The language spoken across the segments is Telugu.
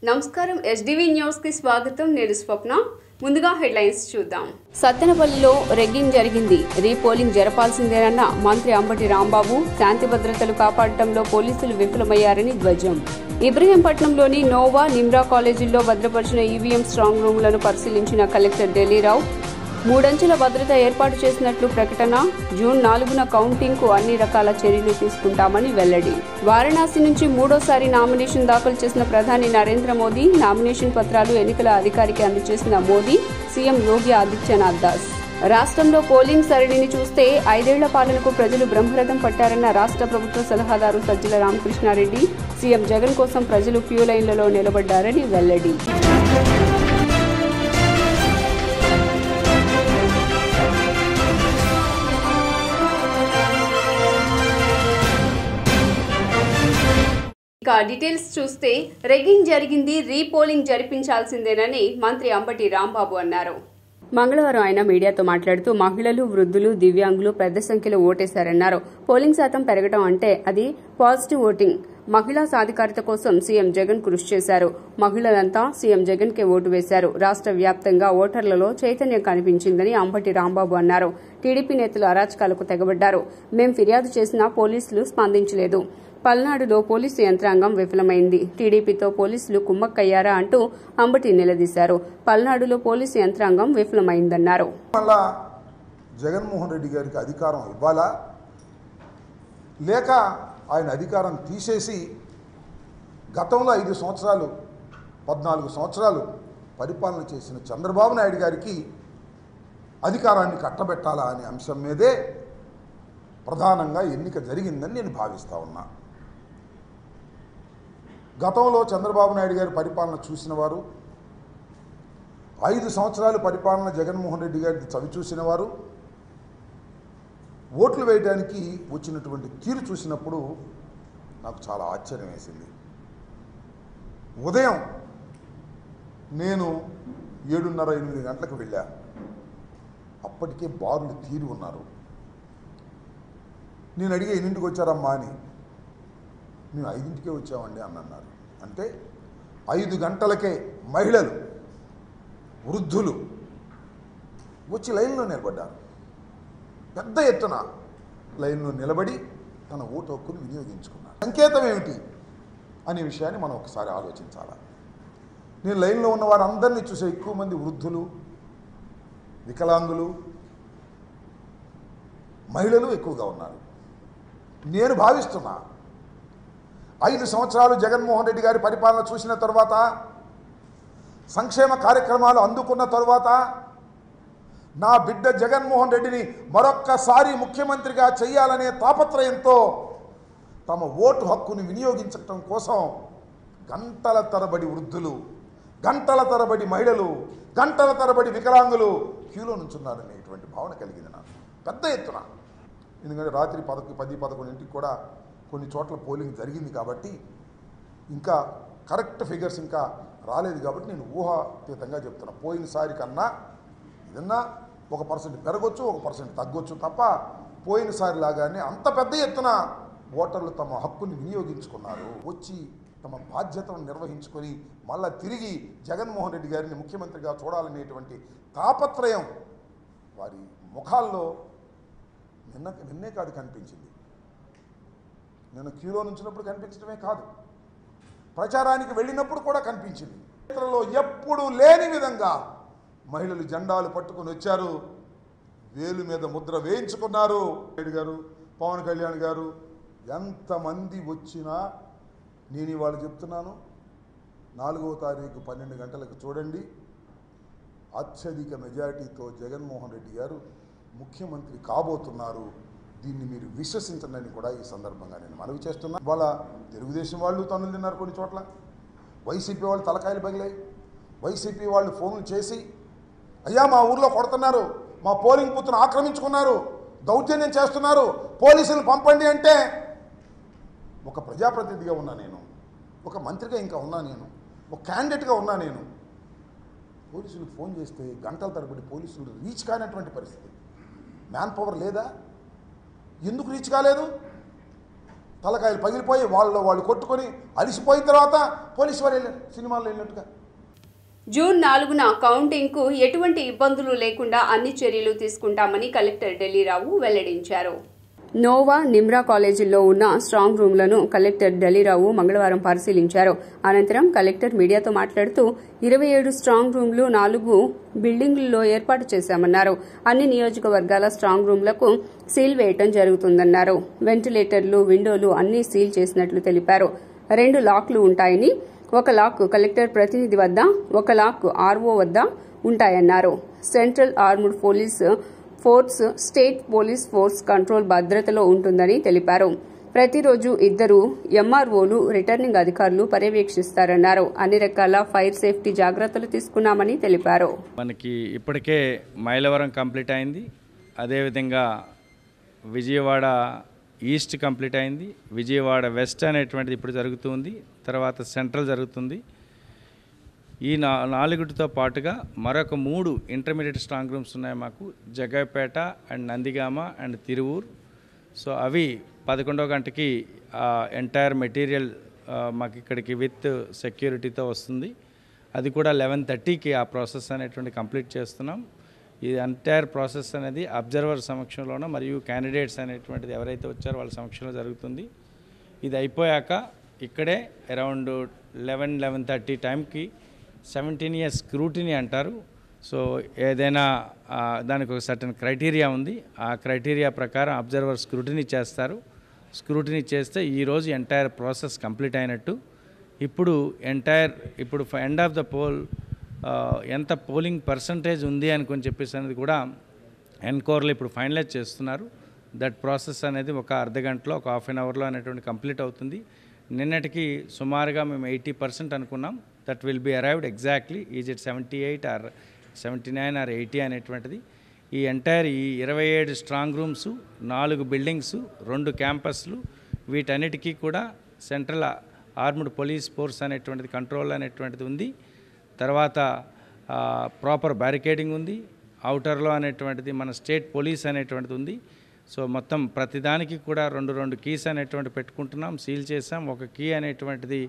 నమస్కారం ఎస్డివి న్యూస్ కి స్వాగతం. నేను స్వప్న. ముందుగా హెడ్లైన్స్ చూద్దాం. సత్తెనపల్లిలో రెగ్గింగ్ జరిగింది, రీపోలింగ్ జరపాల్సిందేనన్న మంత్రి అంబటి రాంబాబు. శాంతి భద్రతలు కాపాడటంలో పోలీసులు విఫలమయ్యారని ధ్వజం. ఇబ్రహీంపట్నంలోని నోవా, నిమ్రా కాలేజీల్లో భద్రపరిచిన ఈవీఎం స్ట్రాంగ్ రూమ్లను పరిశీలించిన కలెక్టర్ ఢిల్లీరావు. 3 అంచెల భద్రత ఏర్పాటు చేసినట్లు ప్రకటన. జూన్ 4న కౌంటింగ్కు అన్ని రకాల చర్యలు తీసుకుంటామని వెల్లడి. వారణాసి నుంచి 3వ నామినేషన్ దాఖలు చేసిన ప్రధాని నరేంద్ర మోదీ. నామినేషన్ పత్రాలు ఎన్నికల అధికారికి అందజేసిన మోదీ, సీఎం యోగి ఆదిత్యనాథ్ దాస్. రాష్ట్రంలో పోలింగ్ సరళిని చూస్తే 5 ఏళ్ల పాలనకు ప్రజలు బ్రహ్మరథం పట్టారన్న రాష్ట్ర ప్రభుత్వ సలహాదారు సజ్జల రామకృష్ణారెడ్డి. సీఎం జగన్ కోసం ప్రజలు క్యూ లైన్లలో నిలబడ్డారని వెల్లడి. డీటెయిల్స్ చూస్తే రెగ్గింగ్ జరిగింది, రీపోలింగ్ జరిపించాల్సిందేనని మంత్రి అంబటి రాంబాబు అన్నారు. మంగళవారం ఆయన మీడియాతో మాట్లాడుతూ మహిళలు, వృద్ధులు, దివ్యాంగులు పెద్ద సంఖ్యలో ఓటేశారన్నారు. పోలింగ్ శాతం పెరగడం అంటే అది పాజిటివ్ ఓటింగ్. మహిళా సాధికారత కోసం సీఎం జగన్ కృషి చేశారు. మహిళలంతా సీఎం జగన్ కే ఓటు వేశారు. రాష్ట్ర వ్యాప్తంగా ఓటర్లలో చైతన్యం కనిపించిందని అంబటి రాంబాబు అన్నారు. టీడీపీ నేతలు అరాచకాలకు తెగబడ్డారు. మేం ఫిర్యాదు చేసినా పోలీసులు స్పందించలేదు. పల్నాడులో పోలీసు యంత్రాంగం విఫలమైంది. టీడీపీతో పోలీసులు కుమ్మక్కయ్యారా అంటూ అంబటి నిలదీశారు. పల్నాడులో పోలీసు యంత్రాంగం విఫలమైందన్నారు. జగన్మోహన్ రెడ్డి గారికి అధికారం ఇవ్వాలా, లేక ఆయన అధికారం తీసేసి గతంలో 5 సంవత్సరాలు 14 సంవత్సరాలు పరిపాలన చేసిన చంద్రబాబు నాయుడు గారికి అధికారాన్ని కట్టబెట్టాలా అనే అంశం మీదే ప్రధానంగా ఎన్నిక జరిగిందని నేను భావిస్తా ఉన్నా. గతంలో చంద్రబాబు నాయుడు గారి పరిపాలన చూసిన వారు, 5 సంవత్సరాలు పరిపాలన జగన్మోహన్ రెడ్డి గారికి చవి చూసిన వారు ఓట్లు వేయడానికి వచ్చినటువంటి తీరు చూసినప్పుడు నాకు చాలా ఆశ్చర్యం వేసింది. ఉదయం నేను 7:30-8 గంటలకు వెళ్ళా. అప్పటికే బారులు తీరి ఉన్నారు. నేను అడిగే 8ంటికి వచ్చారమ్మా అని. మేము 5ంటికే వచ్చామండి అని అన్నారు. అంటే 5 గంటలకే మహిళలు, వృద్ధులు వచ్చి లైన్లో నిలబడ్డారు. పెద్ద ఎత్తున లైన్లో నిలబడి తన ఓటు హక్కును వినియోగించుకున్నారు. సంకేతం ఏమిటి అనే విషయాన్ని మనం ఒకసారి ఆలోచించాలి. నేను లైన్లో ఉన్న వారందరినీ చూసే ఎక్కువ మంది వృద్ధులు, వికలాంగులు, మహిళలు ఎక్కువగా ఉన్నారు. నేను భావిస్తున్నా 5 సంవత్సరాలు జగన్మోహన్ రెడ్డి గారి పరిపాలన చూసిన తర్వాత, సంక్షేమ కార్యక్రమాలు అందుకున్న తర్వాత, నా బిడ్డ జగన్మోహన్ రెడ్డిని మరొక్కసారి ముఖ్యమంత్రిగా చేయాలనే తాపత్రయంతో తమ ఓటు హక్కుని వినియోగించడం కోసం గంటల తరబడి వృద్ధులు, గంటల తరబడి మహిళలు, గంటల తరబడి వికలాంగులు క్యూలో నుంచున్నారనేటువంటి భావన కలిగింది నాకు పెద్ద ఎత్తున. ఎందుకంటే రాత్రి 10-11 కూడా కొన్ని చోట్ల పోలింగ్ జరిగింది కాబట్టి ఇంకా కరెక్ట్ ఫిగర్స్ ఇంకా రాలేదు కాబట్టి నేను ఊహాతీతంగా చెప్తున్నా. పోయినసారి కన్నా ఏదన్నా 1% పెరగొచ్చు, 1% తగ్గొచ్చు తప్ప పోయినసారి లాగానే అంత పెద్ద ఎత్తున ఓటర్లు తమ హక్కుని వినియోగించుకున్నారు. వచ్చి తమ బాధ్యతను నిర్వహించుకొని మళ్ళా తిరిగి జగన్మోహన్ రెడ్డి గారిని ముఖ్యమంత్రిగా చూడాలనేటువంటి తాపత్రయం వారి ముఖాల్లో నిన్నే కాదు కనిపించింది. నేను క్యూలో నుంచినప్పుడు కనిపించడమే కాదు, ప్రచారానికి వెళ్ళినప్పుడు కూడా కనిపించింది. క్షేత్రంలో ఎప్పుడు లేని విధంగా మహిళలు జెండాలు పట్టుకొని వచ్చారు, వేలు మీద ముద్ర వేయించుకున్నారు. నాయుడు గారు, పవన్ కళ్యాణ్ గారు ఎంతమంది వచ్చినా నేను ఇవాళ చెప్తున్నాను, 4వ తారీఖు 12 గంటలకు చూడండి, అత్యధిక మెజారిటీతో జగన్మోహన్ రెడ్డి గారు ముఖ్యమంత్రి కాబోతున్నారు. దీన్ని మీరు విశ్వసించండి కూడా ఈ సందర్భంగా నేను మనవి చేస్తున్నా. ఇవాళ తెలుగుదేశం వాళ్ళు తన్నులు తిన్నారు కొన్ని చోట్ల, వైసీపీ వాళ్ళు తలకాయలు పగిలాయి. వైసీపీ వాళ్ళు ఫోన్లు చేసి, అయ్యా మా ఊర్లో కొడుతున్నారు, మా పోలింగ్ బూత్ను ఆక్రమించుకున్నారు, దౌర్జన్యం చేస్తున్నారు, పోలీసులు పంపండి అంటే, ఒక ప్రజాప్రతినిధిగా ఉన్నా నేను, ఒక మంత్రిగా ఇంకా ఉన్నా నేను, ఒక క్యాండిడేట్గా ఉన్నా నేను, పోలీసులకు ఫోన్ చేస్తే గంటల తరబడి పోలీసులు రీచ్ కానటువంటి పరిస్థితి. మ్యాన్ పవర్ లేదా? ఎందుకు రీచ్ కాలేదు? తలకాయలు పగిలిపోయి వాళ్ళు కొట్టుకొని అలిసిపోయిన తర్వాత పోలీసు వారు వెళ్ళారు సినిమాల్లో వెళ్ళినట్టుగా. జూన్ 4న కౌంటింగ్కు ఎటువంటి ఇబ్బందులు లేకుండా అన్ని చర్యలు తీసుకుంటామని కలెక్టర్ ఢిల్లీరావు వెల్లడించారు. నోవా, నిమ్రా కాలేజీల్లో ఉన్న స్ట్రాంగ్ రూమ్లను కలెక్టర్ ఢిల్లీరావు మంగళవారం పరిశీలించారు. అనంతరం కలెక్టర్ మీడియాతో మాట్లాడుతూ 27 స్ట్రాంగ్ రూమ్లు 4 బిల్డింగుల్లో ఏర్పాటు చేశామన్నారు. అన్ని నియోజకవర్గాల స్ట్రాంగ్ రూమ్లకు సీల్ వేయటం జరుగుతుందన్నారు. వెంటిలేటర్లు, విండోలు అన్ని సీల్ చేసినట్లు తెలిపారు. 2 లాక్లు ఉంటాయని, ఒక లాక్ కలెక్టర్ ప్రతినిధి వద్ద, ఒక లాక్ ఆర్ఓ వద్ద ఉంటాయన్నారు. Central armed police force, state police force control భద్రతలో ఉంటుందని తెలిపారు. ప్రతిరోజు 2 ఎంఆర్ఓలు, రిటర్నింగ్ అధికారులు పర్యవేక్షిస్తారన్నారు. అన్ని రకాల ఫైర్ సేఫ్టీ జాగ్రత్తలు తీసుకున్నామని తెలిపారు. మనకి ఇప్పటికే మైలవరం కంప్లీట్ అయింది, అదేవిధంగా విజయవాడ ఈస్ట్ కంప్లీట్ అయింది, విజయవాడ వెస్ట్ అనేటువంటిది ఇప్పుడు జరుగుతుంది, తర్వాత సెంట్రల్ జరుగుతుంది. ఈ 4తో పాటుగా మరొక 3 ఇంటర్మీడియట్ స్ట్రాంగ్ రూమ్స్ ఉన్నాయి మాకు, Jaggaiahpet and Nandigama and Tiruvuru. So అవి 11వ గంటకి ఎంటైర్ మెటీరియల్ మాకు ఇక్కడికి విత్ సెక్యూరిటీతో వస్తుంది. అది కూడా 11:30కి ఆ ప్రాసెస్ అనేటువంటి కంప్లీట్ చేస్తున్నాం. ఈ ఎంటైర్ ప్రాసెస్ అనేది అబ్జర్వర్ సమక్షంలోనూ మరియు క్యాండిడేట్స్ అనేటువంటిది ఎవరైతే వచ్చారో వాళ్ళ సమక్షంలో జరుగుతుంది. ఇది అయిపోయాక ఇక్కడే అరౌండ్ 11:30 టైంకి 17 ఇయర్స్ స్క్రూటినీ అంటారు. సో ఏదైనా దానికి ఒక సర్టన్ క్రైటీరియా ఉంది, ఆ క్రైటీరియా ప్రకారం అబ్జర్వర్ స్క్రూటినీ చేస్తారు. స్క్రూటినీ చేస్తే ఈరోజు ఎంటైర్ ప్రాసెస్ కంప్లీట్ అయినట్టు. ఇప్పుడు ఎండ్ ఆఫ్ ద పోల్ ఎంత పోలింగ్ పర్సంటేజ్ ఉంది అనుకొని చెప్పేసి అనేది కూడా ఎన్కోర్లో ఇప్పుడు ఫైనలైజ్ చేస్తున్నారు. దట్ ప్రాసెస్ అనేది ఒక అర్ధగంటలో, ఒక హాఫ్ అన్ అవర్లో అనేటువంటి కంప్లీట్ అవుతుంది. నిన్నటికి సుమారుగా మేము 80% అనుకున్నాం. That will be arrived exactly. Is it 78 or 79 or 80 అనేటువంటిది. ఈ ఎంటైర్ ఈ 27 స్ట్రాంగ్ రూమ్స్, 4 బిల్డింగ్స్, 2 క్యాంపస్లు, వీటన్నిటికీ కూడా సెంట్రల్ ఆర్మ్డ్ పోలీస్ ఫోర్స్ అనేటువంటిది కంట్రోల్ అనేటువంటిది ఉంది. తర్వాత ప్రాపర్ బ్యారికేడింగ్ ఉంది. అవుటర్లో అనేటువంటిది మన స్టేట్ పోలీస్ అనేటువంటిది ఉంది. సో మొత్తం ప్రతిదానికి కూడా 2 కీస్ అనేటువంటి పెట్టుకుంటున్నాం, సీల్ చేసాం. ఒక కీ అనేటువంటిది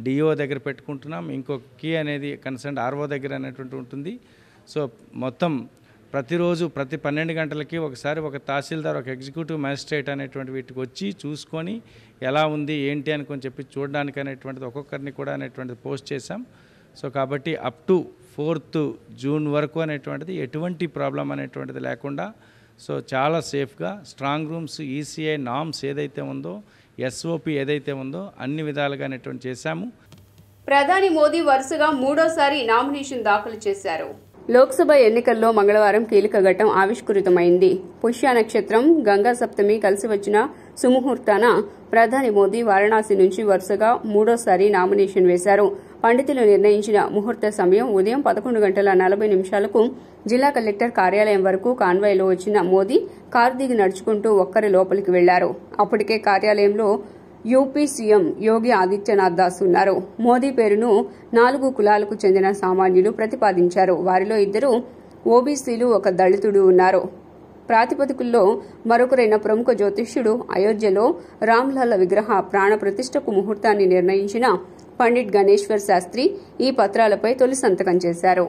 డిఓ దగ్గర పెట్టుకుంటున్నాం, ఇంకొక కీ అనేది కన్సర్న్ ఆర్ఓ దగ్గర అనేటువంటి ఉంటుంది. సో మొత్తం ప్రతిరోజు ప్రతి 12 గంటలకి ఒకసారి ఒక తహసీల్దార్, ఒక ఎగ్జిక్యూటివ్ మ్యాజిస్ట్రేట్ అనేటువంటి వీటికి వచ్చి చూసుకొని ఎలా ఉంది ఏంటి అనుకొని చెప్పి చూడడానికి అనేటువంటిది ఒక్కొక్కరిని కూడా అనేటువంటిది పోస్ట్ చేశాం. సో కాబట్టి అప్ టు 4th జూన్ వరకు అనేటువంటిది ఎటువంటి ప్రాబ్లం అనేటువంటిది లేకుండా, సో చాలా సేఫ్గా స్ట్రాంగ్ రూమ్స్, ఈసీఐ నామ్స్ ఏదైతే ఉందో, ఎస్ఓపి ఏదైతే ఉందో అన్ని విధాలుగా అనేటువంటి చేశాము. ప్రధాని మోదీ వరుసగా 3వసారి నామినేషన్ దాఖలు చేశారు. లోక్సభ ఎన్నికల్లో మంగళవారం కీలక ఘట్టం ఆవిష్కృతమైంది. పుష్య నక్షత్రం, గంగా సప్తమి కలిసి వచ్చిన సుముహూర్తాన ప్రధాని మోదీ వారణాసి నుంచి వరుసగా 3వసారి నామినేషన్ వేశారు. పండితులు నిర్ణయించిన ముహూర్త సమయం ఉదయం 11:40 జిల్లా కలెక్టర్ కార్యాలయం వరకు కాన్వాయ్లో వచ్చిన మోదీ కారు దిగి నడుచుకుంటూ ఒక్కరి లోపలికి వెళ్లారు. అప్పటికే కార్యాలయంలో యూపీ సీఎం యోగి ఆదిత్యనాథ్ దాస్ ఉన్నారు. మోదీ పేరును 4 కులాలకు చెందిన సామాన్యులు ప్రతిపాదించారు. వారిలో 2 ఓబీసీలు, 1 దళితుడు ఉన్నారు. ప్రాతిపదికల్లో మరొకరైన ప్రముఖ జ్యోతిష్యుడు అయోధ్యలో రామ్లల్ల విగ్రహ ప్రాణ ప్రతిష్టకు ముహూర్తాన్ని నిర్ణయించిన పండిట్ గణేశ్వర్ శాస్త్రి ఈ పత్రాలపై తొలి సంతకం చేశారు.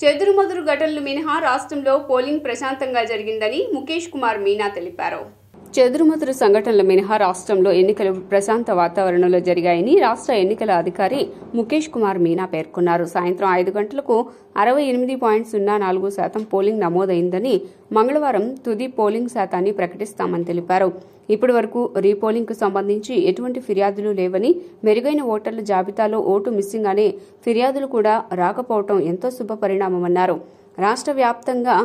చెదురుమదురు ఘటనలు మినహా రాష్ట్రంలో పోలింగ్ ప్రశాంతంగా జరిగిందని ముఖేష్ కుమార్ మీనా తెలిపారు. చెదురుమదురు సంఘటనల మినహా రాష్ట్రంలో ఎన్నికలు ప్రశాంత వాతావరణంలో జరిగాయని రాష్ట్ర ఎన్నికల అధికారి ముఖేష్ కుమార్ మీనా పేర్కొన్నారు. సాయంత్రం 5 గంటలకు 68.04% పోలింగ్ నమోదైందని, మంగళవారం తుది పోలింగ్ శాతాన్ని ప్రకటిస్తామని తెలిపారు. ఇప్పటి వరకు రీపోలింగ్ కు సంబంధించి ఎటువంటి ఫిర్యాదులు లేవని, మెరుగైన ఓటర్ల జాబితాలో ఓటు మిస్సింగ్ అనే ఫిర్యాదులు కూడా రాకపోవడం ఎంతో శుభ పరిణామమన్నారు. రాష్ట్ర వ్యాప్తంగా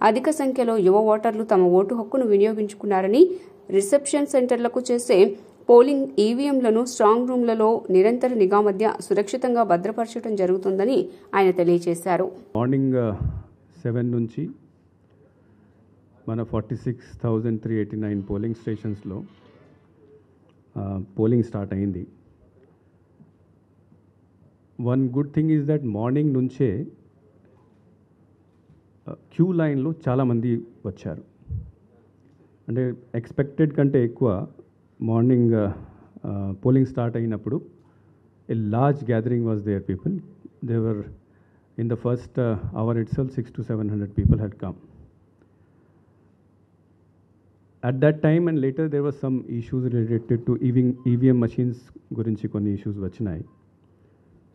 అధిక సంఖ్యలో యువ ఓటర్లు తమ ఓటు హక్కును వినియోగించుకున్నారని, రిసెప్షన్ సెంటర్లకు చేసే పోలింగ్ ఈవీఎంలను స్ట్రాంగ్ రూమ్లలో నిరంతర నిఘా మధ్య సురక్షితంగా భద్రపరచడం జరుగుతుందని ఆయన తెలియజేశారు. మార్నింగ్ 7 నుంచి మన 46,389 పోలింగ్ స్టేషన్స్లో పోలింగ్ స్టార్ట్ అయింది. One good thing is that morning నుంచే క్యూ లైన్లో చాలామంది వచ్చారు. అంటే ఎక్స్పెక్టెడ్ కంటే ఎక్కువ మార్నింగ్ పోలింగ్ స్టార్ట్ అయినప్పుడు a large gathering was there, people. They were, in the first hour itself, 600 to 700 people had come. At that time and later, there were some issues related to EVM machines gurinchi konni issues vachinayi.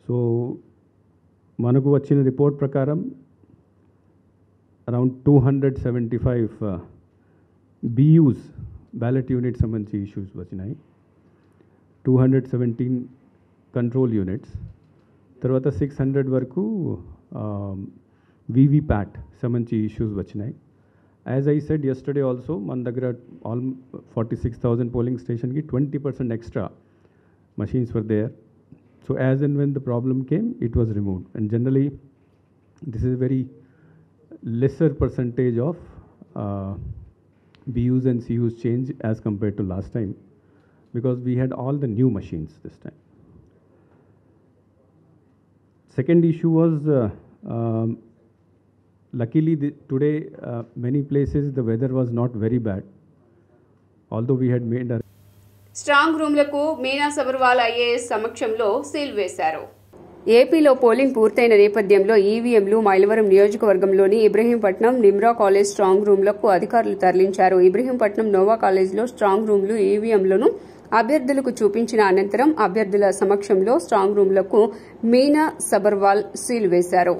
So, manaku vachina report prakaram around 275 BUs, ballot units sambanchi issues vachinayi. 217 control units. తర్వాత 600 వరకు VVPAT సంబంధించి ఇష్యూస్ వచ్చినాయి. As I said yesterday also మన దగ్గర 46,000 పోలింగ్ స్టేషన్కి 20% extra machines were there. So as and when the problem came, it was removed. And generally, this is a very lesser percentage of BUs and CUs change as compared to last time, because we had all the new machines this time. Second issue was, luckily today many places the weather was not very bad, although we had made a strong రూమ్లకు మీనా సబర్వాల్ ఐఏఎస్ సమక్షంలో సీల్ వేశారు. ఏపీలో పోలింగ్ పూర్తయిన నేపథ్యంలో ఈవీఎంలు మైలవరం నియోజకవర్గంలోని ఇబ్రహీంపట్నం నిమ్రా కాలేజ్ స్ట్రాంగ్ రూమ్లకు అధికారులు తరలించారు. ఇబ్రహీంపట్నం నోవా కాలేజ్లో స్ట్రాంగ్ రూమ్లు ఈవీఎంలను అభ్యర్థులకు చూపించిన అనంతరం అభ్యర్థుల సమక్షంలో స్ట్రాంగ్ రూమ్లకు మీనా సబర్వాల్ సీల్ వేశారు.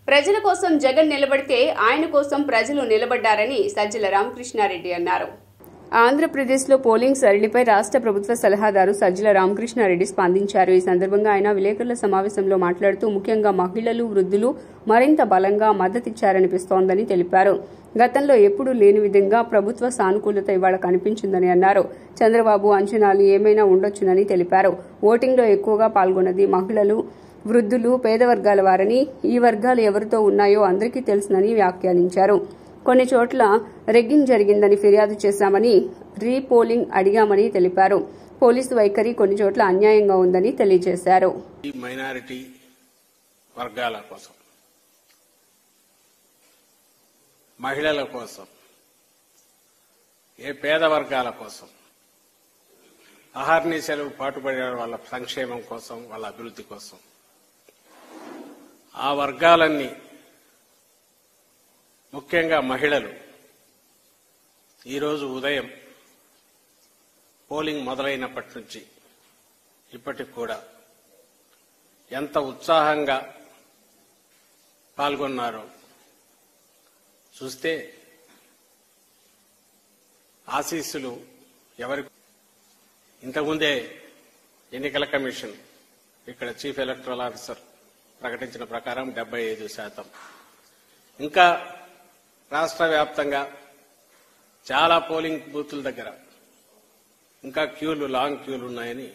ప్రజల కోసం జగన్ నిలబడితే ఆయన కోసం ప్రజలు నిలబడ్డారని సజ్జల రామకృష్ణారెడ్డి అన్నారు. ఆంధ్రప్రదేశ్లో పోలింగ్ సరళిపై రాష్ట్ర ప్రభుత్వ సలహాదారు సజ్జల రామకృష్ణారెడ్డి స్పందించారు. ఈ సందర్భంగా ఆయన విలేకరుల సమావేశంలో మాట్లాడుతూ ముఖ్యంగా మహిళలు, వృద్ధులు మరింత బలంగా మద్దతిచ్చారనిపిస్తోందని తెలిపారు. గతంలో ఎప్పుడూ లేని విధంగా ప్రభుత్వ సానుకూలత ఇవాళ కనిపించిందని అన్నారు. చంద్రబాబు అంచనాలు ఏమైనా ఉండొచ్చునని తెలిపారు. ఓటింగ్లో ఎక్కువగా పాల్గొన్నది మహిళలు, వృద్ధులు, పేద వర్గాల వారని, ఈ వర్గాలు ఎవరితో ఉన్నాయో అందరికీ తెలుసునని వ్యాఖ్యానించారు. కొన్ని చోట్ల రెగ్గింగ్ జరిగిందని ఫిర్యాదు చేశామని, రీపోలింగ్ అడిగామని తెలిపారు. పోలీసు వైఖరి కొన్ని చోట్ల అన్యాయంగా ఉందని తెలియజేశారు. మైనారిటీ వర్గాల కోసం, మహిళల కోసం, ఏ పేద వర్గాల కోసం అహర్నిశలు పాటుపడే వాళ్ళ సంక్షేమం కోసం, వాళ్ళ అభివృద్ధి కోసం, ఆ వర్గాలన్నీ ముఖ్యంగా మహిళలు ఈరోజు ఉదయం పోలింగ్ మొదలైనప్పటి నుంచి ఇప్పటికి కూడా ఎంత ఉత్సాహంగా పాల్గొన్నారో చూస్తే ఆశీస్సులు ఎవరి. ఇంతకుముందే ఎన్నికల కమిషన్ ఇక్కడ చీఫ్ ఎలక్టరల్ ఆఫీసర్ ప్రకటించిన ప్రకారం 75%. ఇంకా రాష్ట్ర వ్యాప్తంగా చాలా పోలింగ్ బూతుల దగ్గర ఇంకా లాంగ్ క్యూలు ఉన్నాయని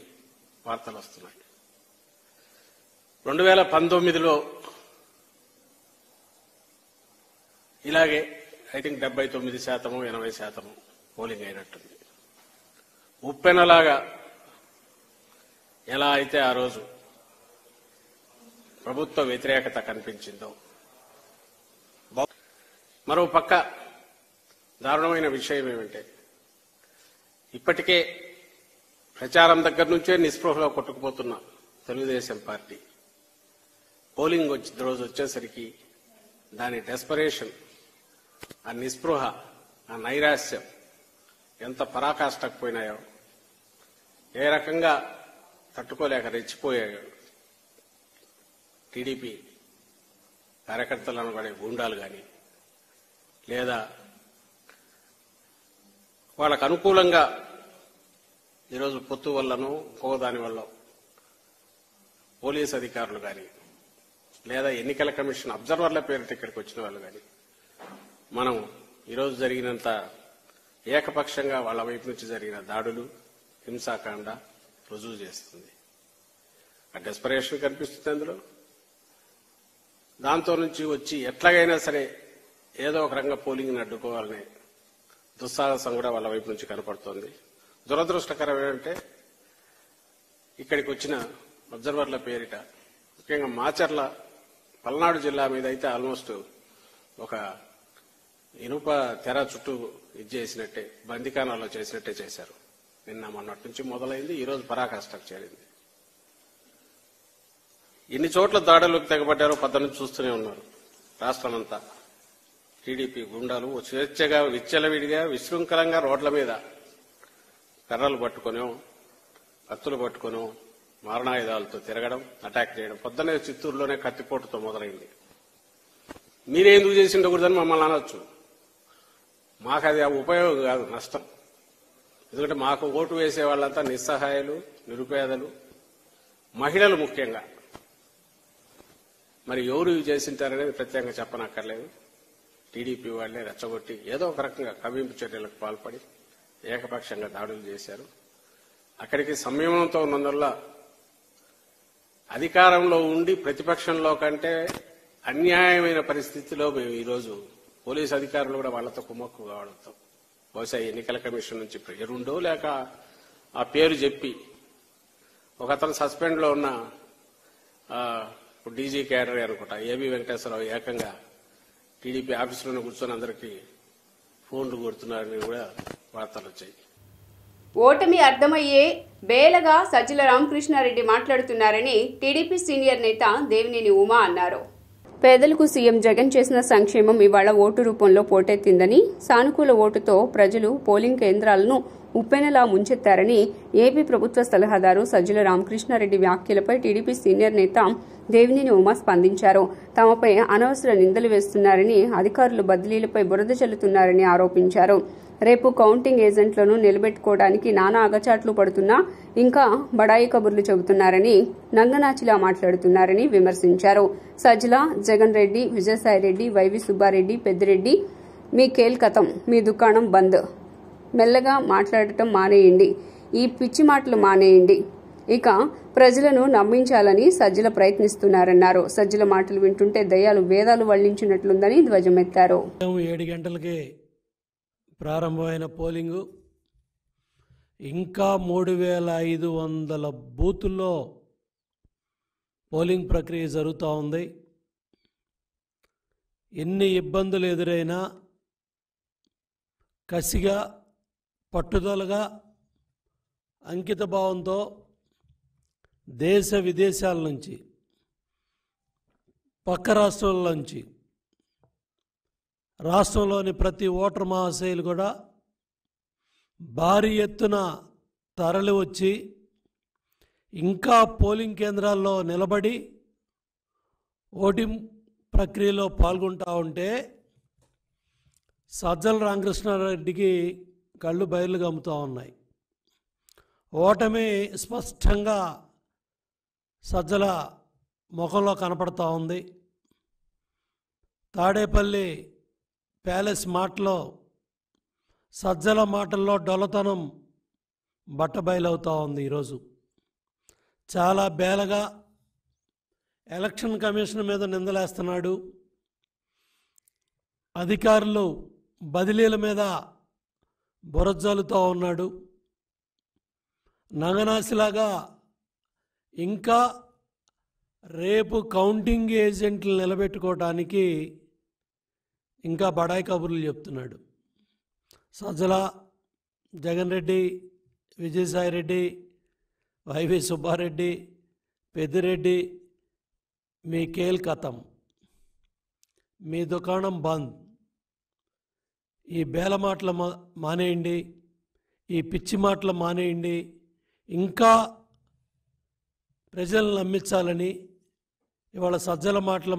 వార్తలు వస్తున్నాయి. 2019లో ఇలాగే ఐ థింక్ 79%, 80% పోలింగ్ అయినట్టుంది. ఉప్పెనలాగా ఎలా అయితే ఆ రోజు ప్రభుత్వ వ్యతిరేకత కనిపించిందో, మరో పక్క దారుణమైన విషయం ఏమంటే ఇప్పటికే ప్రచారం దగ్గర నుంచే నిస్పృహలో కొట్టుకుపోతున్న తెలుగుదేశం పార్టీ పోలింగ్ రోజు వచ్చేసరికి దాని డెస్పరేషన్, ఆ నిస్పృహ, ఆ నైరాశ్యం ఎంత పరాకాష్ఠకు పోయినాయో, ఏ రకంగా తట్టుకోలేక రెచ్చిపోయాయో టీడీపీ కార్యకర్తలను పడే గూండాలు కానీ, లేదా వాళ్ళకు అనుకూలంగా ఈరోజు పొత్తు వల్లనో ఇంకో దాని వల్ల పోలీసు అధికారులు కానీ, లేదా ఎన్నికల కమిషన్ అబ్జర్వర్ల పేరిట ఇక్కడికి వచ్చిన వాళ్ళు కానీ, మనం ఈరోజు జరిగినంత ఏకపక్షంగా వాళ్ళ వైపు నుంచి జరిగిన దాడులు, హింసాకాండ రుజువు చేస్తుంది. ఆ డెస్పరేషన్ కనిపిస్తుంది అందులో. దాంతో నుంచి వచ్చి ఎట్లాగైనా సరే ఏదో ఒక రకంగా పోలింగ్ని అడ్డుకోవాలనే దుస్సాహసం కూడా వాళ్ళ వైపు నుంచి కనపడుతోంది. దురదృష్టకరం ఏంటంటే ఇక్కడికి వచ్చిన అబ్జర్వర్ల పేరిట ముఖ్యంగా మాచర్ల పల్నాడు జిల్లా మీద అయితే ఆల్మోస్ట్ ఒక ఇనుప తెర చుట్టూ చేసినట్టే, బందికానాల్లో చేసినట్టే చేశారు. నిన్న మొన్నటి నుంచి మొదలైంది, ఈరోజు పరాకాష్ఠకు చేరింది. ఎన్ని చోట్ల దాడులకు తెగబడ్డారో పద్ధతి చూస్తూనే ఉన్నారు. రాష్ట్రమంతా టీడీపీ గుండాలు స్వేచ్ఛగా విచ్చలవిడిగా విశృంఖలంగా రోడ్ల మీద కర్రలు పట్టుకునో కత్తులు పట్టుకునో మారణాయుధాలతో తిరగడం, అటాక్ చేయడం. పొద్దునే చిత్తూరులోనే కత్తిపోటుతో మొదలైంది. మీరే ఎందుకు చేసి ఉండకూడదని మమ్మల్ని అనొచ్చు. మాకు అది ఉపయోగం కాదు, నష్టం. ఎందుకంటే మాకు ఓటు వేసే వాళ్ళంతా నిస్సహాయాలు, నిరుపేదలు, మహిళలు ముఖ్యంగా. మరి ఎవరు చేసింటారనేది ప్రత్యేకంగా చెప్పనక్కర్లేదు. టీడీపీ వాళ్లే రెచ్చగొట్టి ఏదో ఒక రకంగా కవ్వింపు చర్యలకు పాల్పడి ఏకపక్షంగా దాడులు చేశారు. అక్కడికి సంయమనంతో ఉన్నందువల్ల అధికారంలో ఉండి ప్రతిపక్షంలో కంటే అన్యాయమైన పరిస్థితిలో మేము ఈరోజు పోలీసు అధికారులు కూడా వాళ్లతో కుమ్మక్కు కావడంతో బహుశా ఎన్నికల కమిషన్ నుంచి పేరుండో లేక ఆ పేరు చెప్పి ఒక అతను సస్పెండ్ లో ఉన్న డీజీ క్యాడర్ అనుకుంటా ఏబీ వెంకటేశ్వరరావు ఏకంగా టీడీపీ ఆఫీసులోనే కూర్చొని అందరికీ ఫోన్లు కొడుతున్నారని కూడా వార్తలు వచ్చాయి. ఓటమి అర్థమయ్యే బేలగా సజ్జల రామకృష్ణారెడ్డి మాట్లాడుతున్నారని టీడీపీ సీనియర్ నేత దేవినేని ఉమా అన్నారు. పేదలకు సీఎం జగన్ చేసిన సంక్షేమం ఇవాళ ఓటు రూపంలో పోటెత్తిందని, సానుకూల ఓటుతో ప్రజలు పోలింగ్ కేంద్రాలను ఉప్పెనలా ముంచెత్తారని ఏపీ ప్రభుత్వ సలహాదారు సజ్జల రామకృష్ణారెడ్డి వ్యాఖ్యలపై టీడీపీ సీనియర్ నేత దేవినేని ఉమా స్పందించారు. తమపై అనవసర నిందలు వేస్తున్నారని, అధికారులు బదిలీలపై బురద చల్లుతున్నారని ఆరోపించారు. రేపు కౌంటింగ్ ఏజెంట్లను నిలబెట్టుకోవడానికి నానా అగచాట్లు పడుతున్నా ఇంకా బడాయి కబుర్లు చెబుతున్నారని, నంగనాచిలా మాట్లాడుతున్నారని విమర్శించారు. సజ్జల, జగన్ రెడ్డి, విజయసాయిరెడ్డి, వైవి సుబ్బారెడ్డి, పెద్దిరెడ్డి, మీ కేల్కతం, మీ దుకాణం బంద్, మెల్లగా మాట్లాడటం మానేయండి, ఈ పిచ్చి మాటలు మానేయండి, ఇక ప్రజలను నమ్మించాలని సజ్జల ప్రయత్నిస్తున్నారన్నారు. సజ్జల మాటలు వింటుంటే దయ్యాలు వేదాలు వల్లించినట్లుందని ధ్వజమెత్తారు. 7 గంటలకే ప్రారంభమైన పోలింగు ఇంకా 3500 బూతుల్లో పోలింగ్ ప్రక్రియ జరుగుతూ ఉంది. ఎన్ని ఇబ్బందులు ఎదురైనా కసిగా, పట్టుదలగా, అంకిత భావంతో దేశ విదేశాల నుంచి, పక్క రాష్ట్రాల నుంచి, రాష్ట్రంలోని ప్రతి ఓటర్ మహాశయులు కూడా భారీ ఎత్తున తరలి వచ్చి ఇంకా పోలింగ్ కేంద్రాల్లో నిలబడి ఓటింగ్ ప్రక్రియలో పాల్గొంటూ ఉంటే సజ్జల రామకృష్ణారెడ్డికి కళ్ళు బయలు గమ్ముతూ ఉన్నాయి. ఓటమి స్పష్టంగా సజ్జల ముఖంలో కనపడతా ఉంది. తాడేపల్లి ప్యాలెస్ మాటలో సజ్జల మాటల్లో డొల్లతనం బట్టబయలవుతూ ఉంది. ఈరోజు చాలా బేలగా ఎలక్షన్ కమిషన్ మీద నిందలేస్తున్నాడు. అధికారులు బదిలీల మీద బురజల్లుతూ ఉన్నాడు. నంగనాసిలాగా ఇంకా రేపు కౌంటింగ్ ఏజెంట్లు నిలబెట్టుకోవడానికి ఇంకా బడాయి కబుర్లు చెప్తున్నాడు. సజ్జల, జగన్ రెడ్డి, విజయసాయిరెడ్డి, వైవి సుబ్బారెడ్డి, పెద్దిరెడ్డి, మీ కేల్కతం, మీ దుకాణం బంద్, ఈ బేల మాటలు మానేయండి, ఈ పిచ్చి మాటలు మానేయండి, ఇంకా ప్రజలను నమ్మించాలని ఇవాళ సజ్జల మాటలు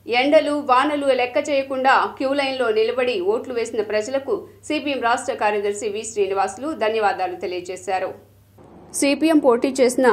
ఎండలు, వానలు లెక్క చేయకుండా క్యూ లైన్లో నిలబడి ఓట్లు వేసిన ప్రజలకు సిపిఎం రాష్ట్ర కార్యదర్శి వి శ్రీనివాసులు ధన్యవాదాలు తెలియజేశారు. సిపిఎం పోటీ చేసిన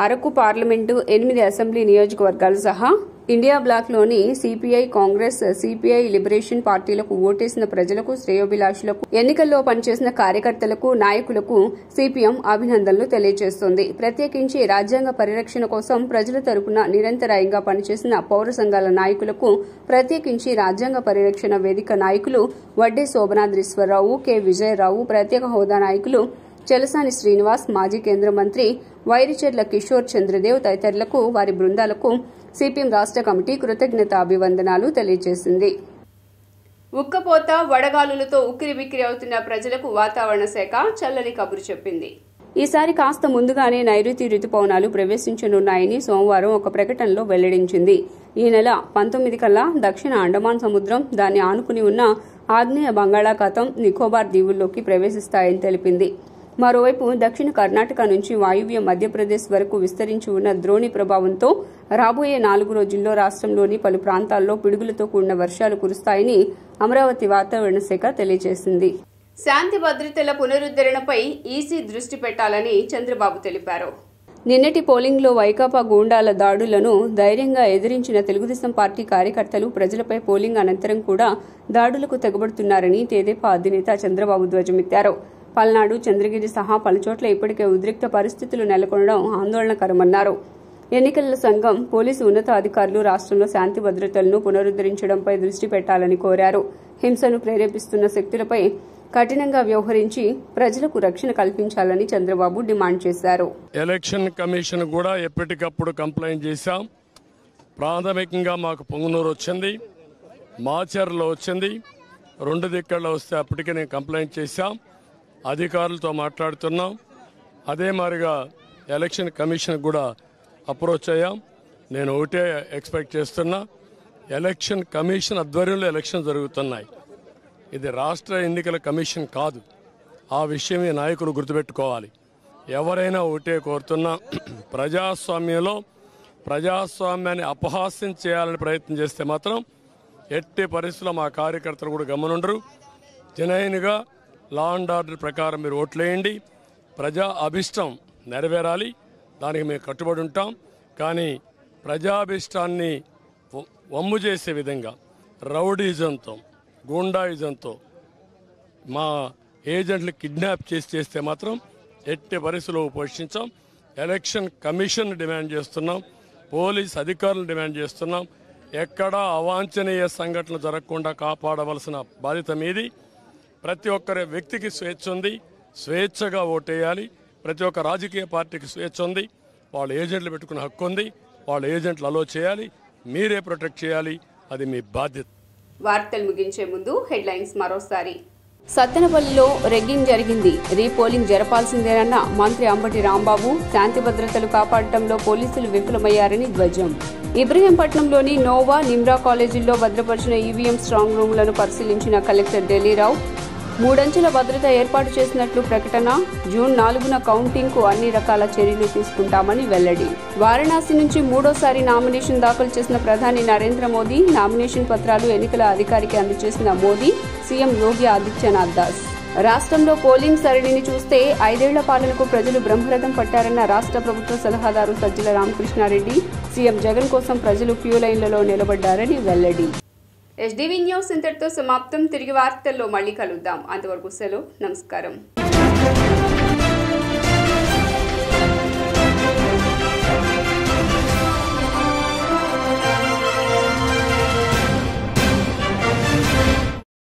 అరకు పార్లమెంటు 8 అసెంబ్లీ నియోజకవర్గాలు సహా ఇండియా బ్లాక్లోని సిపిఐ, కాంగ్రెస్, సిపిఐ లిబరేషన్ పార్టీలకు ఓటేసిన ప్రజలకు, శ్రేయోభిలాషులకు, ఎన్నికల్లో పనిచేసిన కార్యకర్తలకు, నాయకులకు సిపిఎం అభినందనలు తెలియజేస్తోంది. ప్రత్యేకించి రాజ్యాంగ పరిరక్షణ కోసం ప్రజల తరపున నిరంతరాయంగా పనిచేసిన పౌర సంఘాల నాయకులకు, ప్రత్యేకించి రాజ్యాంగ పరిరక్షణ వేదిక నాయకులు వడ్డే శోభనాద్రీశ్వరరావు, కె విజయరావు, ప్రత్యేక హోదా నాయకులు చలసాని శ్రీనివాస్, మాజీ కేంద్ర మంత్రి వైరిచెర్ల కిషోర్ చంద్రదేవ్ తదితరులకు, వారి బృందాలకు సిపిఎం రాష్ట్ర కమిటీ కృతజ్ఞత అభివందనాలు తెలియజేసింది. ఉక్కపోత, వడగాలులతో ఉక్కిరిబిక్కిరి అవుతున్న ప్రజలకు వాతావరణ శాఖ చల్లని కబురు చెప్పింది. ఈసారి కాస్త ముందుగానే నైరుతి రుతుపవనాలు ప్రవేశించనున్నాయని సోమవారం ఒక ప్రకటనలో వెల్లడించింది. ఈ నెల 19 కల్లా దక్షిణ అండమాన్ సముద్రం, దాన్ని ఆనుకుని ఉన్న ఆగ్నేయ బంగాళాఖాతం, నికోబార్ దీవుల్లోకి ప్రవేశిస్తాయని తెలిపింది. మరోవైపు దక్షిణ కర్ణాటక నుంచి వాయువ్య మధ్యప్రదేశ్ వరకు విస్తరించి ఉన్న ద్రోణి ప్రభావంతో రాబోయే 4 రోజుల్లో రాష్ట్రంలోని పలు ప్రాంతాల్లో పిడుగులతో కూడిన వర్షాలు కురుస్తాయని అమరావతి వాతావరణ శాఖ తెలియజేసింది. శాంతి భద్రతల పునరుద్ధరణపై ఈసీ దృష్టి పెట్టాలని చంద్రబాబు తెలిపారు. నిన్నటి పోలింగ్లో వైకాపా గూండాల దాడులను ధైర్యంగా ఎదిరించిన తెలుగుదేశం పార్టీ కార్యకర్తలు ప్రజలపై పోలింగ్ అనంతరం కూడా దాడులకు తెగబడుతున్నారని తెదేపా అధినేత చంద్రబాబు ధ్వజమెత్తారు. పల్నాడు, చంద్రగిరి సహా పలుచోట్ల ఇప్పటికే ఉద్రిక్త పరిస్థితులు నెలకొనడం ఆందోళనకరమన్నారు. ఎన్నికల సంఘం, పోలీసు ఉన్నతాధికారులు రాష్ట్రంలో శాంతి భద్రతలను పునరుద్దరించడంపై దృష్టి పెట్టాలని కోరారు. హింసను ప్రేరేపిస్తున్న శక్తులపై కఠినంగా వ్యవహరించి ప్రజలకు రక్షణ కల్పించాలని చంద్రబాబు డిమాండ్ చేశారు. ఎలక్షన్ కమిషన్ కూడా ఎప్పటికప్పుడు కంప్లైంట్ చేశాం. ప్రాథమికంగా మాకు పొంగునూరు వచ్చింది, మాచర్లో వచ్చింది, 2 దిక్కల్లో వస్తే అప్పటికే నేను కంప్లైంట్ చేశాం. అధికారులతో మాట్లాడుతున్నాం. అదే మాదిరిగా ఎలక్షన్ కమిషన్ కూడా అప్రోచ్ అయ్యాం. నేను ఒకటే ఎక్స్పెక్ట్ చేస్తున్నా, ఎలక్షన్ కమిషన్ ఆధ్వర్యంలో ఎలక్షన్ జరుగుతున్నాయి. ఇది రాష్ట్ర ఎన్నికల కమిషన్ కాదు. ఆ విషయం ఈ నాయకులు గుర్తుపెట్టుకోవాలి. ఎవరైనా ఒకటే కోరుతున్నా, ప్రజాస్వామ్యంలో ప్రజాస్వామ్యాన్ని అపహాస్యం చేయాలని ప్రయత్నం చేస్తే మాత్రం ఎట్టి పరిస్థితుల్లో మా కార్యకర్తలు కూడా గమనుండరు. జనైన్గా లా అండ్ ఆర్డర్ ప్రకారం మీరు ఓట్లేయండి. ప్రజా అభిష్టం నెరవేరాలి, దానికి మేము కట్టుబడి ఉంటాం. కానీ ప్రజాభిష్టాన్ని వమ్ము చేసే విధంగా రౌడీజంతో, గూండాయిజంతో మా ఏజెంట్లు కిడ్నాప్ చేస్తే మాత్రం ఎట్టి పరిస్థితుల్లో పోషించాం. ఎలక్షన్ కమిషన్ డిమాండ్ చేస్తున్నాం, పోలీస్ అధికారులను డిమాండ్ చేస్తున్నాం. ఎక్కడా అవాంఛనీయ సంఘటనలు జరగకుండా కాపాడవలసిన బాధ్యత మీది. ప్రతి ఒక్కరి వ్యక్తికి స్వేచ్ఛ ఉంది, స్వేచ్ఛగా ఓటేయాలి. ప్రతి ఒక్క రాజకీయ పార్టీకి స్వేచ్ఛ ఉంది. వాళ్ళ ఏజెంట్లు పెట్టుకునే హక్కు ఉంది. వాళ్ళ ఏజెంట్లు అలో చేయాలి, మీరే ప్రొటెక్ట్ చేయాలి. అది మీ బాధ్యత. వార్తలు ముగించే ముందు హెడ్లైన్స్ మరోసారి. సత్తెనపల్లిలో రెగ్గింగ్ జరిగింది, రీపోలింగ్ జరపాల్సిందేనన్న మంత్రి అంబటి రాంబాబు. శాంతి భద్రతలు కాపాడటంలో పోలీసులు విఫలమయ్యారని ధ్వజం. ఇబ్రహీంపట్నంలోని నోవా, నిమ్రా కాలేజీల్లో భద్రపరిచిన ఈవీఎం స్ట్రాంగ్ రూమ్లను పరిశీలించిన కలెక్టర్ ఢిల్లీరావు. 3 అంచెల భద్రత ఏర్పాటు చేసినట్లు ప్రకటన. జూన్ 4న కౌంటింగ్కు అన్ని రకాల చర్యలు తీసుకుంటామని వెల్లడి. వారణాసి నుంచి 3వ నామినేషన్ దాఖలు చేసిన ప్రధాని నరేంద్ర మోదీ. నామినేషన్ పత్రాలు ఎన్నికల అధికారికి అందజేసిన మోదీ, సీఎం యోగి ఆదిత్యనాథ్ దాస్. రాష్ట్రంలో పోలింగ్ సరళిని చూస్తే 5 ఏళ్ల పాలనకు ప్రజలు బ్రహ్మరథం పట్టారన్న రాష్ట్ర ప్రభుత్వ సలహాదారు సజ్జల రామకృష్ణారెడ్డి. సీఎం జగన్ కోసం ప్రజలు క్యూ లైన్లలో నిలబడ్డారని వెల్లడి. ఎస్డీవీ న్యూస్ ఇంతటితో సమాప్తం. తిరిగి వార్తల్లో మళ్ళీ కలుద్దాం. అంతవరకు సెలవు. నమస్కారం.